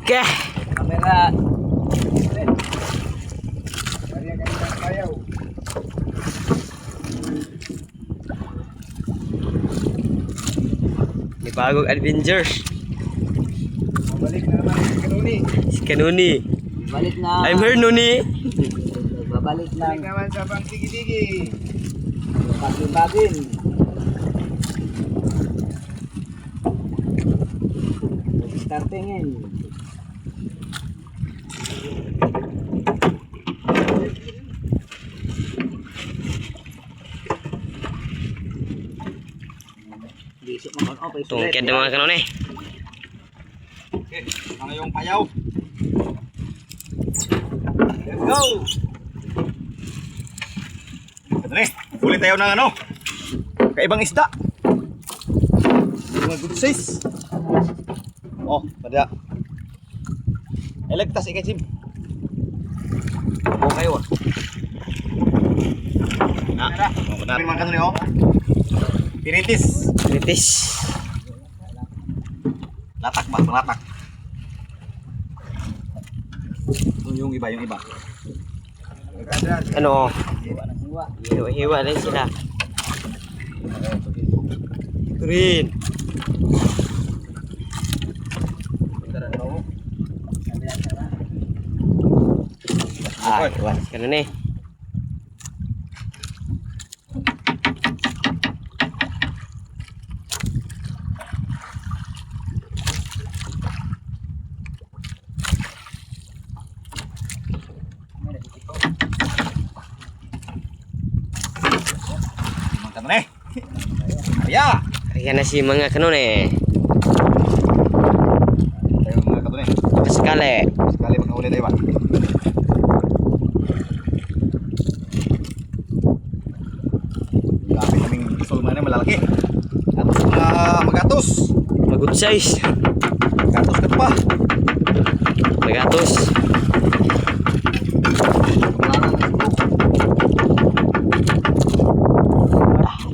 Oke. Kamera. Ini bagong adventures. Balik na naman si Kanuni. Si Kanuni. Balik na. I'm here, Nuni. Babalik na. Balik naman sa pangtigi-tigi. Bagin-bagin. Startingin. Bisip mo kon off. Tungkit na mga Kanuni. Okay, ano yung payaw? Let's go! Ito na huli tayo ng ano? Kaibang isda. Mga good size. Oh, pada. Elegtas ikay, Jim. Oh, kayo ah. Pirman ka nun oh. Piritis. Kritis. Latak ba? Latak. Yung iba, yung iba. Ano? Hiwa-hiwa na sila. Green. Ah, iwan. Kanuni. Mantap nih. Ya. Ayan na si mga Kanuni. Tayo mga kato nih. Sekali. Sekali magkahuli tayo ba? Grabe kaming sulman na malalaki. At mga magatos. Good size. Gatos ka pa. Magatos.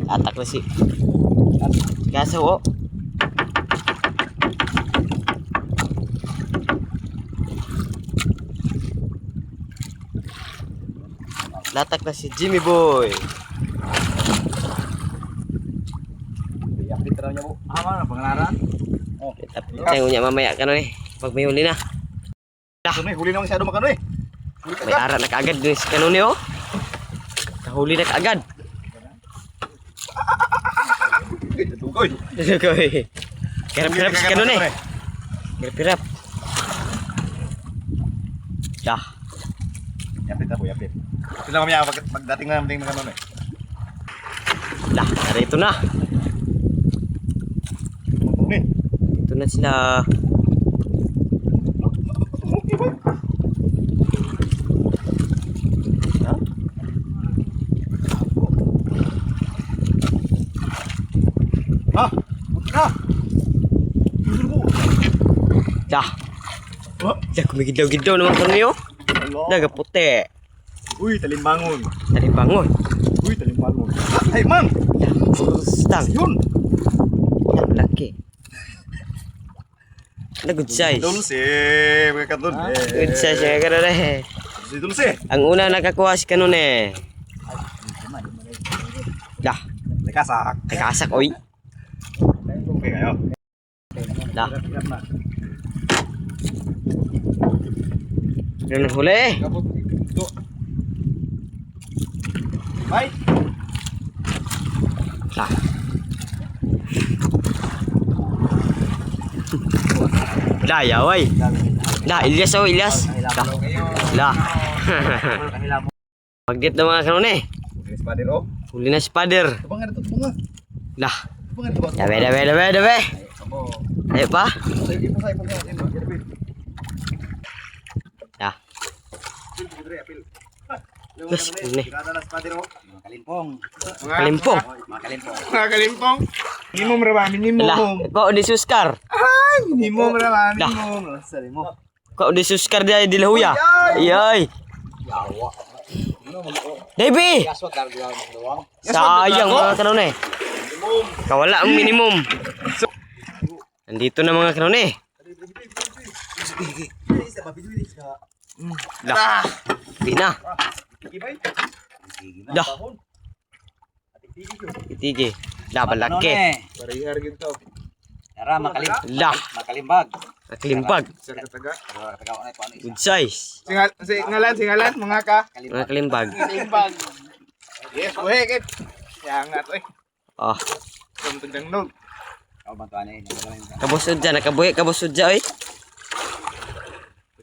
Atak na si Kaso oh. Latak na si Jimmy Boy. Update terang niya po. Mana pengelaran? Oh, Tapi tayo niya mamaya ka eh. Pag may huli na. ito nih huli na masyado makano eh. May ara na kaagad din si Kanuni oh. Kahuli na kaagad. Tugoy. Dugoy. Kirap-kirap si Kanuni. Kirap-kirap. Dah. Yapit na po, yapit. Ito lang mamaya pagdating na natin mga ano eh. Dah, ada itu na. Nih. Ito na sila. Ah, ah. Dah. Oh, Dah kumigidaw-gidaw naman Kanuni oh. Daga puti. uy, talimbangon. Tadi bangun. Uy, talimbangon. Ay, man. Stang. Yun. Yan laki. Ada good size. Dulce, mga katon. Good size ya Kanuni. Si Dulce. Ang una nakakuha si Kanuni. Dah, Nakasak. nakasak oy. Okay kayo. Dah. Meron huli. Ito. Bye. Dah. Dah ya woy. Dah Ilyas oh Ilyas. Dah. Dah. Pagdit na mga Kanuni. Spader oh. Huli na si Pader. Tubang ada tubang. Dah. Tubang ada tubang. Dabe. Ayo pa. Saya pun. Dah. Terus ini. Ada spader oh. Kalimpong. Kalimpong. Mga kalimpong. Minimum ra ba? Lah, kok disuskar? Minimum ra ba? Dah. Minimum. Sari mo. Kok disuskar dia di lahuya? Iyay. Debi. Sayang mga Kanuni. Kawala ang minimum. Nandito na mga Kanuni. Isa pa, video isa. Lah. Di na. Ibay. Dah. Itige. Lah balaki. Parihar ginto. Tara, Lah. makalimbag. Nakalimpag. Sa kataga. Tagaw na ito, ano isa. Good size. Singalan, mga ka. Mga kalimbag. Kalimbag. Yes, uhe, kit. Kaya nga to eh. Oh. Kamtag ng nog. Ako bantuan eh. Kabusod dyan. Nakabuhi. Kabusod dyan oy.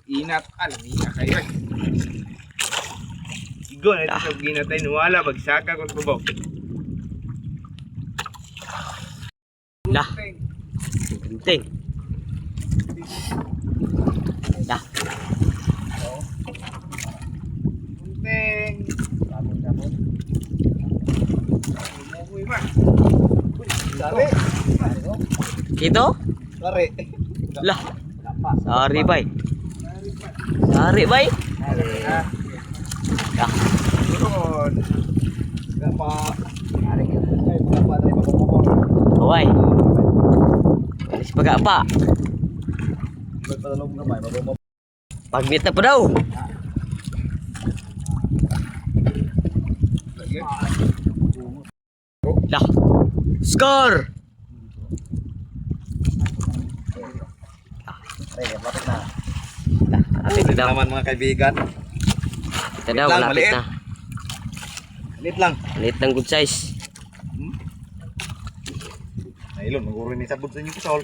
Inat, alam niya kayo eh. Igo na ito sa ginatay nuwala, bagsaka kung tubaw. Lah. Penting. Lah. Penting. Sabon. Umuwi man. Sari. Ito? Sari. Lah. Sari bay. Sari bay. Lah. Yun. Gapa. Sari. Ay, gapa tayo papapapap. Huway. Alis pa ka pa. Magpatalog na ba? Mababab. Pagmit na pa daw. Lah. Score! Ay, lapit na. Lah. Lapit na daw. Naman mga kaibigan. Ito daw. lang, Lapit maliit. na. Lit lang. Maliit ng good size. Nailon, mag-uri ni sabot sa inyo kusol.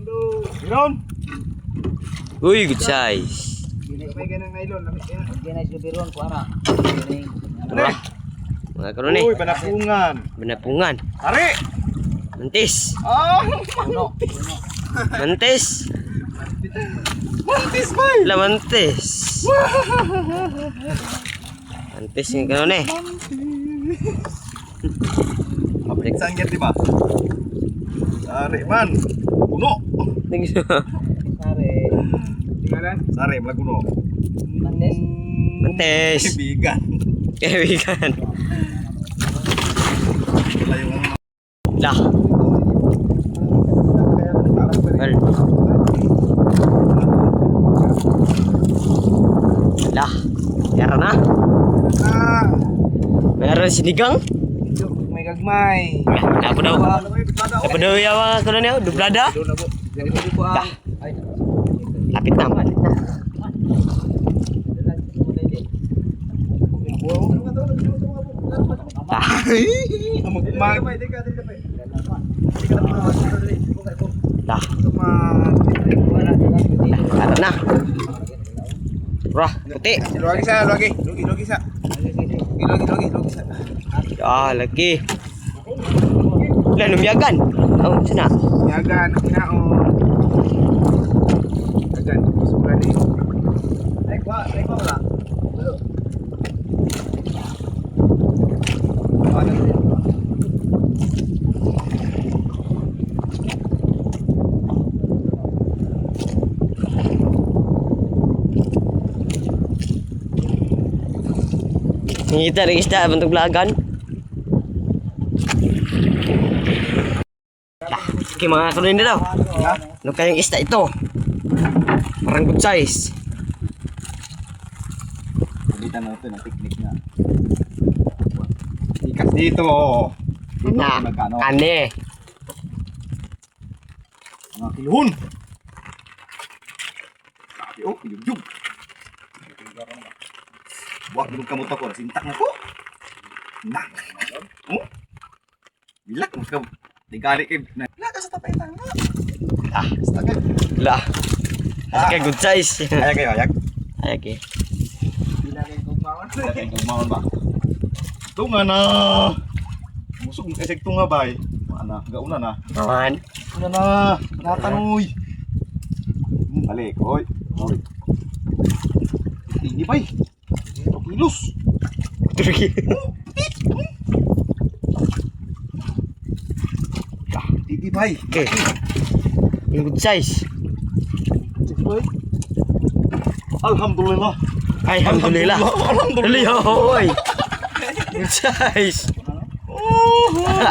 Nailon! Uy, good size. May ganang nailon, lamit yan. Ginay subiron ko ana. Wah. Mga karon eh. Uy, banakungan. Benapungan. Ari! Mantis. Oh! Puno. Mantis. Mantis, bay! Lah mantis. Mantis yung kanon eh. Mabalik sanggit, di ba? Ari man! Maguno! Sari. Tinggalan? Sari, maguno. Mandes. Mantis. Kaibigan. Kaibigan. Wala yung ano. Lah. Well. Lah. Meron na. Ah! Meron sinigang. May gagmay. Apa daw? Apa daw ya mga kanon niyo? Dublada. Doon na po. Jadi mo ko Dah. Ay. Lapit na, lapit na. Lah. Mag-mag. Lah. Meron na. Rah, puti. Luagi sa, luagi. Lugi sa. Lugi sa. Ah, lagi. Lah, lumiyagan. Oh, sana. Yagan, kinaon. Yagan, suka ni. Ay, kwa wala. Ngita rin isda, bentuk lagan. Lah, okay, mga kanon daw. Ano kayang isda ito? Parang good size. Pilitan natin ang teknik niya. Ikas dito. Na, Magkano? ane. Mga kiluhon. Oh, yug. Buwak dulu kamu toko, sintak na ko. Nak. Oh. Bilak mo ka. Digali kay. Laka sa tapetang na. Ah, Stagay. lah. Okay, good size. Ayak kayo, ayak. Ay, okay. Ayak kung maon ba. Tunga na. Musog ng esek tunga bay. Mana, gauna na. Man. Una na. Natanoy. Balik, oy. Oy. Tinggi bay. Kilos. Tinggi bay. Okay. Yung good size. Alhamdulillah. Alhamdulillah. Alhamdulillah. Alhamdulillah. Oy. Good size.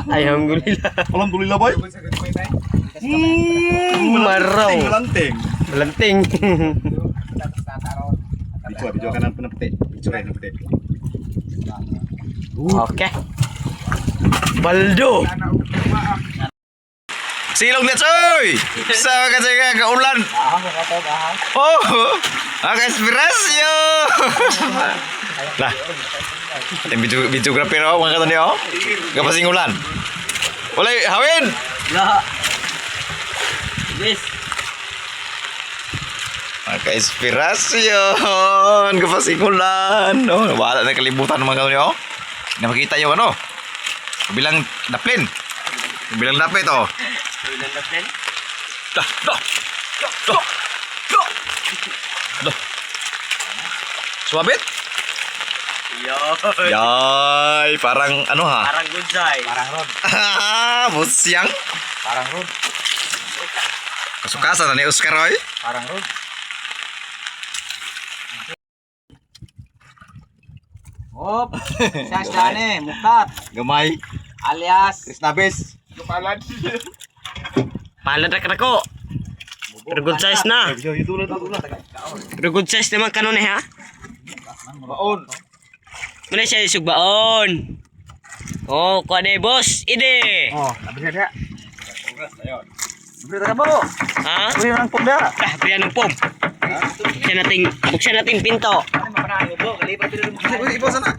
Alhamdulillah. Alhamdulillah, boy. Maraw. Melanting. Melenting. Video ka ng penepte. Video kayo ng penepte. Oke. Baldo. Silong na, Choy! Sa kasi ka kaulan. Oh! Inspirasyo! Lah. Ating videographer ako, mga katani ako. Kapasing ulan. Wala, hawin! Lah. Yes. Inspirasyon! Kapasing ulan. Oh, wala na kalibutan mga katani ako. Na makita yung ano. Bilang daplin. Bilang dapit, oh. Dah. Suabit? Yay, parang ano ha? Parang gunsay. Parang rod. Busyang. Parang rod. Kasukasan na ni Oscar Roy. Parang rod. Hop. Siya siya Mukhtar. Gamay. Alias. Chris Nabes. Palad na ko. Pero good size na. Yo, tulad. Pero good size naman kanon eh ha. Baon. Muna siya sugbaon. Oh, kuha na boss. Ide. Oh, abis dia. Berita apa lo? Ha? Beri orang pom dah. Dah, beriyan ng pom. Buksan natin pinto. Ibu sana.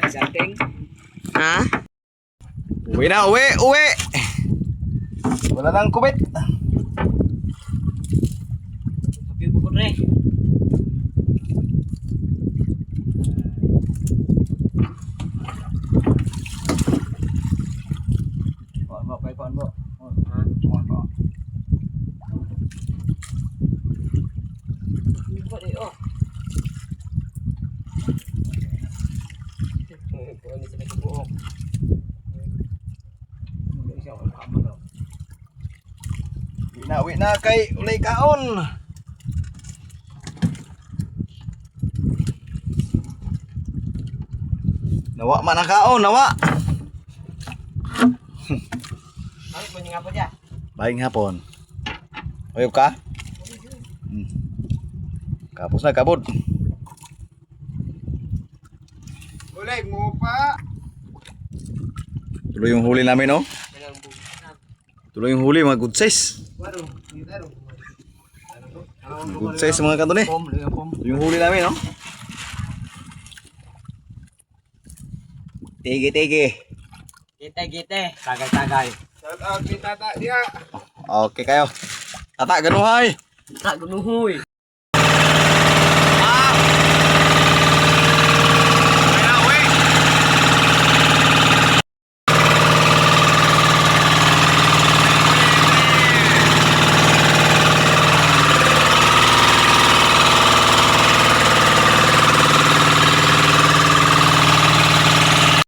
Janting. Ha? Uwi na, uwi. Wala nang kubit. Tapi bukan nih. Kawan bo. Ini kok deh, oh. Ini sampai bohong. Uwi na kay ulay kaon. Nawa man ang kaon, nawa. Ano po nga po dyan? Baing hapon. Oyop ka? Kapos na, kabod. Ulay mo pa. Tuloy yung huli namin, no? Tuloy yung huli, mga good size. Good size mga kanto ni. Tuloy yung huli namin, no? Tigi. Gite. Tagay. Okay kayo. Tata, ganuhay. Tak gunuhoy.